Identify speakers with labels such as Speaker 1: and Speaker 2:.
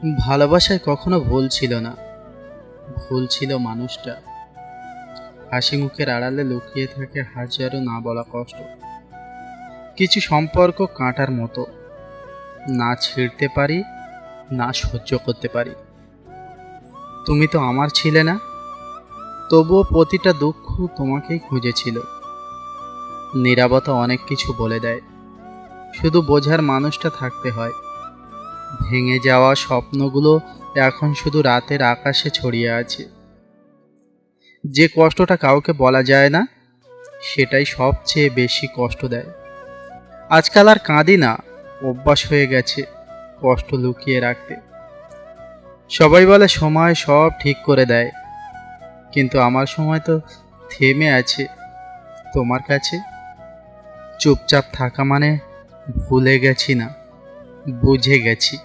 Speaker 1: ভালোবাসায় কখনো ভুল ছিল না, ভুল ছিল মানুষটা। হাসি মুখের আড়ালে লুকিয়ে থাকে হাজারো না বলা কষ্ট। কিছু সম্পর্ক কাঁটার মতো, না ছিঁড়তে পারি না সহ্য করতে পারি। তুমি তো আমার ছিলে না, তবুও প্রতিটা দুঃখ তোমাকেই খুঁজেছিল। নীরবতা অনেক কিছু বলে দেয়, শুধু বোঝার মানুষটা থাকতে হয়। ভেঙে যাওয়া স্বপ্নগুলো এখন শুধু রাতের আকাশে ছড়িয়ে আছে। যে কষ্টটা কাউকে বলা যায় না, সেটাই সবচেয়ে বেশি কষ্ট দেয়। আজকাল আর কাঁদি না, অভ্যাস হয়ে গেছে কষ্ট লুকিয়ে রাখতে। সবাই বলে সময় সব ঠিক করে দেয়, কিন্তু আমার সময় তো থেমে আছে তোমার কাছে। চুপচাপ থাকা মানে ভুলে গেছি না, বুঝে গেছি।